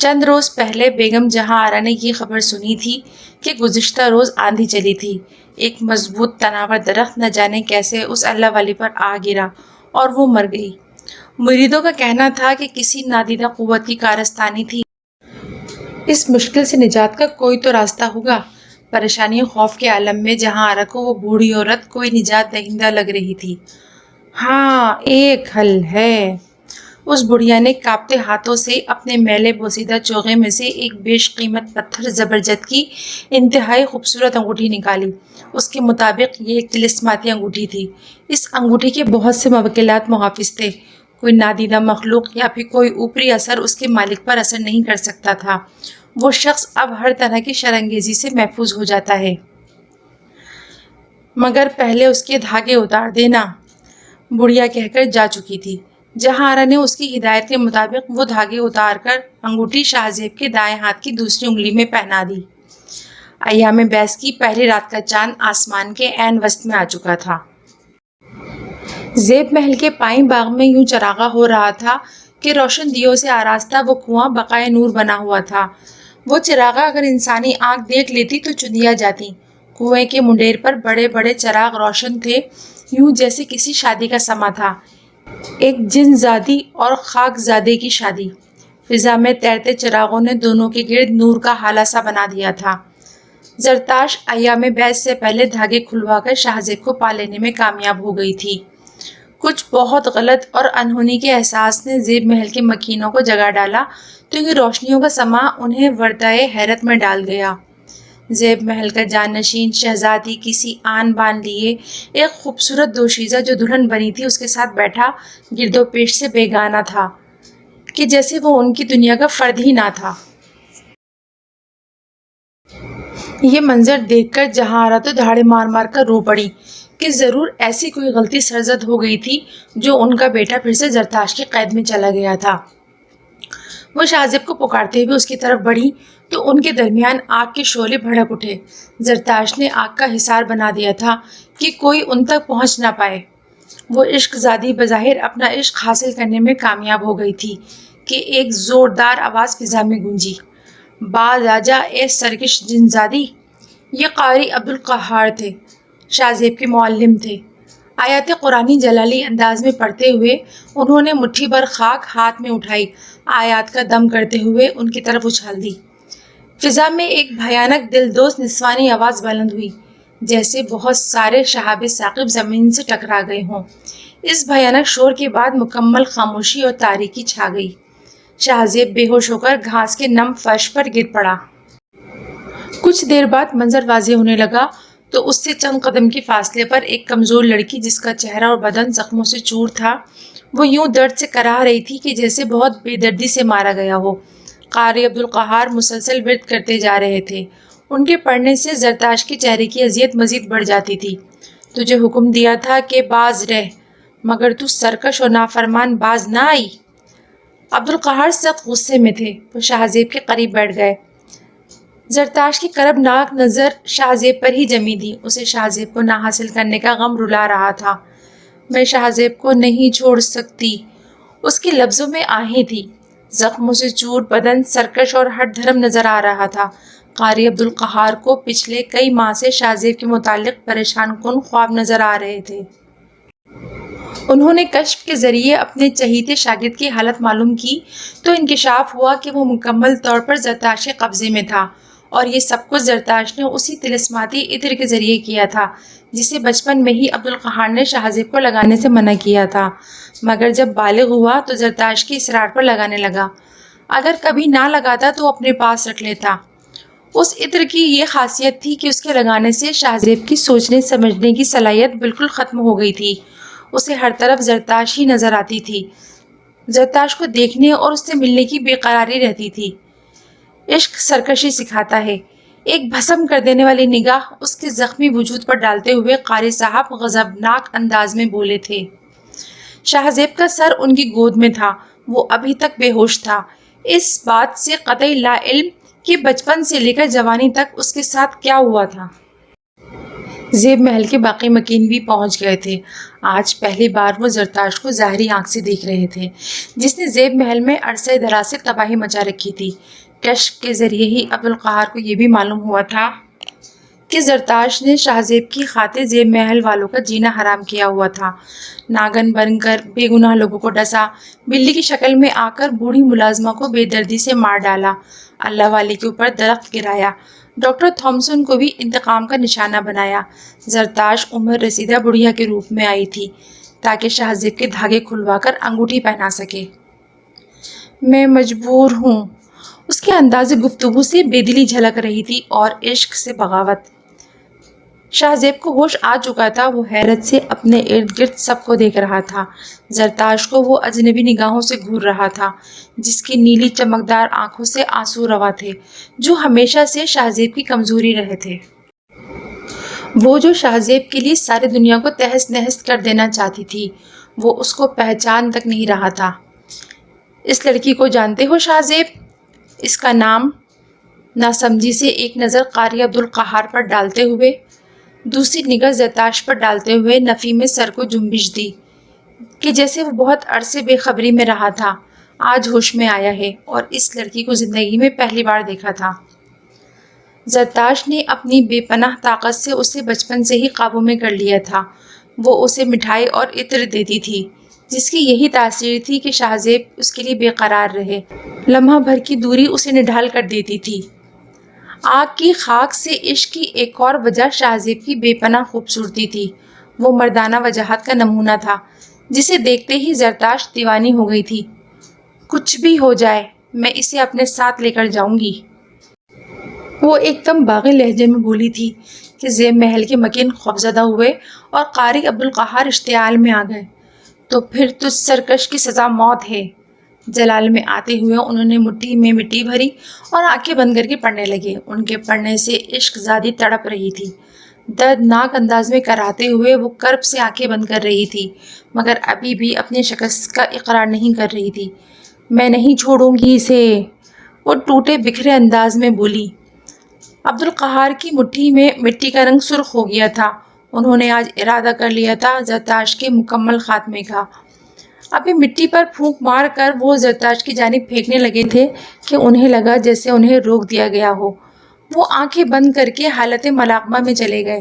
چند روز پہلے بیگم جہاں آرا نے یہ خبر سنی تھی کہ گزشتہ روز آندھی چلی تھی، ایک مضبوط تناور درخت نہ جانے کیسے اس اللہ والی پر آ گرا اور وہ مر گئی۔ مریدوں کا کہنا تھا کہ کسی نادیدہ قوت کی کارستانی تھی، اس مشکل سے نجات کا کوئی تو راستہ ہوگا۔ پریشانی و خوف کے عالم میں جہاں آرا کو وہ بوڑھی عورت کوئی نجات دہندہ لگ رہی تھی۔ ہاں، ایک حل ہے۔ اس بڑھیا نے کانپتے ہاتھوں سے اپنے میلے بوسیدہ چوغے میں سے ایک بیش قیمت پتھر زبرجد کی انتہائی خوبصورت انگوٹھی نکالی۔ اس کے مطابق یہ ایک طلسماتی انگوٹھی تھی۔ اس انگوٹھی کے بہت سے موکلات محافظ تھے۔ کوئی نادیدہ مخلوق یا پھر کوئی اوپری اثر اس کے مالک پر اثر نہیں کر سکتا تھا۔ وہ شخص اب ہر طرح کی شرانگیزی سے محفوظ ہو جاتا ہے، مگر پہلے اس کے دھاگے اتار دینا۔ بڑھیا کہہ کر جا چکی تھی۔ جہاں آرا نے اس کی ہدایت کے مطابق وہ دھاگے اتار کر انگوٹھی شاہ زیب کے دائیں ہاتھ کی دوسری انگلی میں پہنا دی۔ ایام بیس کی پہلی رات کا چاند آسمان کے عین وسط میں آ چکا تھا۔ زیب محل کے پائیں باغ میں یوں چراغاں ہو رہا تھا کہ روشن دیوں سے آراستہ وہ کنواں بقائے نور بنا ہوا تھا۔ وہ چراغاں اگر انسانی آنکھ دیکھ لیتی تو چندیا جاتی۔ کنویں کے منڈیر پر بڑے بڑے چراغ روشن تھے، یوں جیسے کسی شادی کا سماں تھا، ایک جن زادی اور خاک زادے کی شادی۔ فضا میں تیرتے چراغوں نے دونوں کے گرد نور کا ہالہ سا بنا دیا تھا۔ زرتاش ایام بیس سے پہلے دھاگے کھلوا کر شاہ زیب کو پا لینے میں کامیاب ہو گئی تھی۔ کچھ بہت غلط اور انہونی کے احساس نے زیب محل کے مکینوں کو جگا ڈالا تو یہ روشنیوں کا سماں انہیں ورطۂ حیرت میں ڈال گیا۔ زیب محل کا جانشین شہزادی کسی آن بان لیے ایک خوبصورت دوشیزہ جو دلہن بنی تھی اس کے ساتھ بیٹھا گرد و پیش سے بیگانہ تھا کہ جیسے وہ ان کی دنیا کا فرد ہی نہ تھا۔ یہ منظر دیکھ کر جہاں آرا تو دھاڑے مار مار کر رو پڑی کہ ضرور ایسی کوئی غلطی سرزد ہو گئی تھی جو ان کا بیٹا پھر سے زرتاش کی قید میں چلا گیا تھا۔ وہ شاہ زیب کو پکارتے ہوئے اس کی طرف بڑھی تو ان کے درمیان آگ کے شعلے بھڑک اٹھے۔ زرتاش نے آگ کا حصار بنا دیا تھا کہ کوئی ان تک پہنچ نہ پائے۔ وہ عشق زادی بظاہر اپنا عشق حاصل کرنے میں کامیاب ہو گئی تھی کہ ایک زوردار آواز فضا میں گونجی، باز آجا اے سرکش جن زادی۔ یہ قاری عبدالقہار تھے، شاہ زیب کے معلم تھے۔ آیات قرآنی جلالی انداز میں پڑھتے ہوئے انہوں نے مٹھی بھر خاک ہاتھ میں اٹھائی، آیات کا دم کرتے ہوئے ان کی طرف اچھال دی۔ فضا میں ایک بھیانک دلدوز نسوانی آواز بلند ہوئی، جیسے بہت سارے شہاب ثاقب زمین سے ٹکرا گئے ہوں۔ اس بھیانک شور کے بعد مکمل خاموشی اور تاریکی چھا گئی۔ شاہ زیب بے ہوش ہو کر گھاس کے نم فرش پر گر پڑا۔ کچھ دیر بعد منظر واضح ہونے لگا تو اس سے چند قدم کے فاصلے پر ایک کمزور لڑکی جس کا چہرہ اور بدن زخموں سے چور تھا، وہ یوں درد سے کراہ رہی تھی کہ جیسے بہت بے دردی سے مارا گیا ہو۔ قاری عبدالقہار مسلسل ورد کرتے جا رہے تھے۔ ان کے پڑھنے سے زرتاش کے چہرے کی اذیت مزید بڑھ جاتی تھی۔ تجھے حکم دیا تھا کہ باز رہ، مگر تو سرکش اور نافرمان باز نہ آئی۔ عبدالقہار سخت غصے میں تھے۔ وہ شاہ زیب کے قریب بیٹھ گئے۔ زرتاش کی کربناک نظر شاہ زیب پر ہی جمی تھی۔ اسے شاہ زیب کو نہ حاصل کرنے کا غم رلا رہا تھا۔ میں شاہ زیب کو نہیں چھوڑ سکتی۔ اس کے لفظوں میں آہیں تھی۔ زخموں سے چور بدن سرکش اور ہٹ دھرم نظر آ رہا تھا۔ قاری عبدالقہار کو پچھلے کئی ماہ سے شاہ زیب کے متعلق پریشان کن خواب نظر آ رہے تھے۔ انہوں نے کشف کے ذریعے اپنے چہیتے شاگرد کی حالت معلوم کی تو انکشاف ہوا کہ وہ مکمل طور پر زرتاش کے قبضے میں تھا، اور یہ سب کچھ زرتاش نے اسی طلسماتی عطر کے ذریعے کیا تھا جسے بچپن میں ہی عبدالقہار نے شاہ زیب کو لگانے سے منع کیا تھا، مگر جب بالغ ہوا تو زرتاش کے اصرار پر لگانے لگا۔ اگر کبھی نہ لگاتا تو اپنے پاس رکھ لیتا۔ اس عطر کی یہ خاصیت تھی کہ اس کے لگانے سے شاہ زیب کی سوچنے سمجھنے کی صلاحیت بالکل ختم ہو گئی تھی۔ اسے ہر طرف زرتاش ہی نظر آتی تھی۔ زرتاش کو دیکھنے اور اس سے ملنے کی بے قراری رہتی تھی۔ عشق سرکشی سکھاتا ہے، ایک بھسم کر دینے والی نگاہ اس کے زخمی وجود پر ڈالتے ہوئے قاری صاحب غضبناک انداز میں بولے تھے۔ شاہ زیب کا سر ان کی گود میں تھا۔ وہ ابھی تک بے ہوش تھا، اس بات سے قطعی لا علم کہ بچپن سے لے کر جوانی تک اس کے ساتھ کیا ہوا تھا۔ زیب محل کے باقی مکین بھی پہنچ گئے تھے۔ آج پہلی بار وہ زرتاش کو ظاہری آنکھ سے دیکھ رہے تھے، جس نے زیب محل میں عرصہ دراز سے تباہی مچا رکھی تھی۔ کشف کے ذریعے ہی عبدالقہار کو یہ بھی معلوم ہوا تھا کہ زرتاش نے شاہ زیب کی خاطر زیب محل والوں کا جینا حرام کیا ہوا تھا۔ ناگن بن کر بے گناہ لوگوں کو ڈسا، بلی کی شکل میں آ کر بوڑھی ملازمہ کو بے دردی سے مار ڈالا، اللہ والے کے اوپر درخت گرایا، ڈاکٹر تھامسن کو بھی انتقام کا نشانہ بنایا۔ زرتاش عمر رسیدہ بڑھیا کے روپ میں آئی تھی تاکہ شاہ زیب کے دھاگے کھلوا کر انگوٹھی پہنا سکے۔ میں مجبور ہوں۔ اس کے انداز گفتگو سے بے دلی جھلک رہی تھی اور عشق سے بغاوت۔ شاہ زیب کو ہوش آ چکا تھا، وہ حیرت سے اپنے ارد گرد سب کو دیکھ رہا تھا۔ زرتاش کو وہ اجنبی نگاہوں سے گھور رہا تھا، جس کی نیلی چمکدار آنکھوں سے آنسو رواں تھے، جو ہمیشہ سے شاہ زیب کی کمزوری رہے تھے۔ وہ جو شاہ زیب کے لیے ساری دنیا کو تہس نہس کر دینا چاہتی تھی، وہ اس کو پہچان تک نہیں رہا تھا۔ اس لڑکی کو جانتے ہو شاہ زیب؟ اس کا نام؟ ناسمجھی سے ایک نظر قاری عبدالقہار پر ڈالتے ہوئے، دوسری نگاہ زرتاش پر ڈالتے ہوئے نفی میں سر کو جنبش دی کہ جیسے وہ بہت عرصے بے خبری میں رہا تھا، آج ہوش میں آیا ہے اور اس لڑکی کو زندگی میں پہلی بار دیکھا تھا۔ زرتاش نے اپنی بے پناہ طاقت سے اسے بچپن سے ہی قابو میں کر لیا تھا۔ وہ اسے مٹھائی اور عطر دیتی تھی، جس کی یہی تاثیر تھی کہ شاہ زیب اس کے لیے بے قرار رہے۔ لمحہ بھر کی دوری اسے نڈھال کر دیتی تھی۔ آگ کی خاک سے عشق کی ایک اور وجہ شاہ زیب کی بے پناہ خوبصورتی تھی۔ وہ مردانہ وجاہت کا نمونہ تھا، جسے دیکھتے ہی زرتاش دیوانی ہو گئی تھی۔ کچھ بھی ہو جائے، میں اسے اپنے ساتھ لے کر جاؤں گی۔ وہ ایک دم باغی لہجے میں بولی تھی کہ زیب محل کے مکین خوفزدہ ہوئے اور قاری عبدالقہار اشتعال میں آ گئے۔ تو پھر تجھ سرکش کی سزا موت ہے۔ جلال میں آتے ہوئے انہوں نے مٹھی میں مٹی بھری اور آنکھیں بند کر کے پڑھنے لگے۔ ان کے پڑھنے سے عشق زادی تڑپ رہی تھی۔ دردناک انداز میں کراہتے ہوئے وہ کرب سے آنکھیں بند کر رہی تھی، مگر ابھی بھی اپنی شکست کا اقرار نہیں کر رہی تھی۔ میں نہیں چھوڑوں گی اسے، وہ ٹوٹے بکھرے انداز میں بولی۔ عبدالقہار کی مٹھی میں مٹی کا رنگ سرخ ہو گیا تھا۔ انہوں نے آج ارادہ کر لیا تھا زرتاش کے مکمل خاتمے کا۔ ابھی مٹی پر پھونک مار کر وہ زرتاش کی جانب پھینکنے لگے تھے کہ انہیں لگا جیسے انہیں روک دیا گیا ہو۔ وہ آنکھیں بند کر کے حالت ملاقمہ میں چلے گئے۔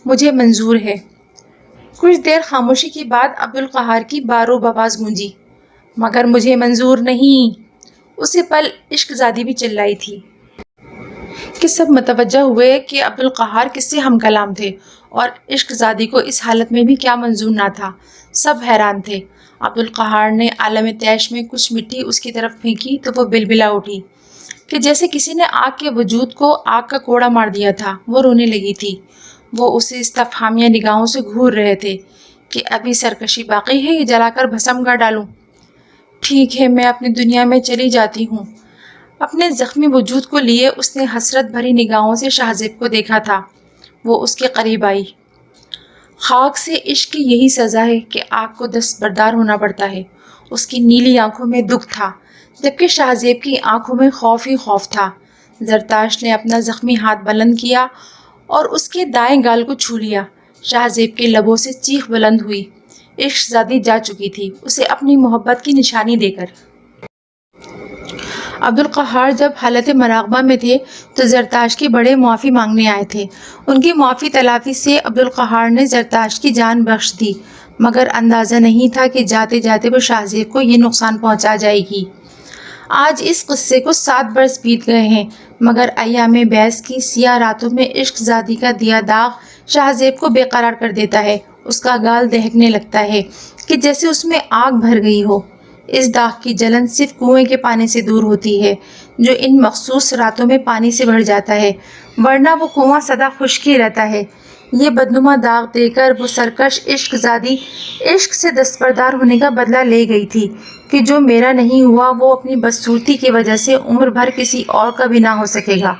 مجھے منظور ہے۔ کچھ دیر خاموشی کے بعد عبدالقہار کی باروب آواز گونجی، مگر مجھے منظور نہیں۔ اسی پل عشق زادی بھی چلائی تھی کہ سب متوجہ ہوئے کہ عبدالقہار کس سے ہم کلام تھے اور عشق زادی کو اس حالت میں بھی کیا منظور نہ تھا۔ سب حیران تھے۔ عبدالقہار نے عالم طیش میں کچھ مٹی اس کی طرف پھینکی تو وہ بلبلا اٹھی کہ جیسے کسی نے آگ کے وجود کو آگ کا کوڑا مار دیا تھا۔ وہ رونے لگی تھی۔ وہ اسے استفہامیہ نگاہوں سے گھور رہے تھے کہ ابھی سرکشی باقی ہے یا جلا کر بھسم کر ڈالوں؟ ٹھیک ہے، میں اپنی دنیا میں چلی جاتی ہوں۔ اپنے زخمی وجود کو لیے اس نے حسرت بھری نگاہوں سے شاہ زیب کو دیکھا تھا۔ وہ اس کے قریب آئی۔ خاک سے عشق کی یہی سزا ہے کہ آگ کو دستبردار ہونا پڑتا ہے۔ اس کی نیلی آنکھوں میں دکھ تھا، جبکہ شاہ زیب کی آنکھوں میں خوف ہی خوف تھا۔ زرتاش نے اپنا زخمی ہاتھ بلند کیا اور اس کے دائیں گال کو چھو لیا۔ شاہ زیب کے لبوں سے چیخ بلند ہوئی۔ عشق زادی جا چکی تھی، اسے اپنی محبت کی نشانی دے کر۔ عبدالقہار جب حالت مراقبہ میں تھے تو زرتاش کے بڑے معافی مانگنے آئے تھے۔ ان کی معافی تلافی سے عبدالقہار نے زرتاش کی جان بخش دی، مگر اندازہ نہیں تھا کہ جاتے جاتے وہ شاہ زیب کو یہ نقصان پہنچا جائے گی۔ آج اس قصے کو 7 برس بیت گئے ہیں، مگر ایام بعث کی سیاہ راتوں میں عشق زادی کا دیا داغ شاہ زیب کو بے قرار کر دیتا ہے۔ اس کا گال دہکنے لگتا ہے کہ جیسے اس میں آگ بھر گئی ہو۔ اس داغ کی جلن صرف کنویں کے پانی سے دور ہوتی ہے، جو ان مخصوص راتوں میں پانی سے بھر جاتا ہے، ورنہ وہ کنواں سدا خشک ہی رہتا ہے۔ یہ بدنما داغ دے کر وہ سرکش عشق زادی عشق سے دستبردار ہونے کا بدلہ لے گئی تھی کہ جو میرا نہیں ہوا وہ اپنی بدصورتی کی وجہ سے عمر بھر کسی اور کا بھی نہ ہو سکے گا۔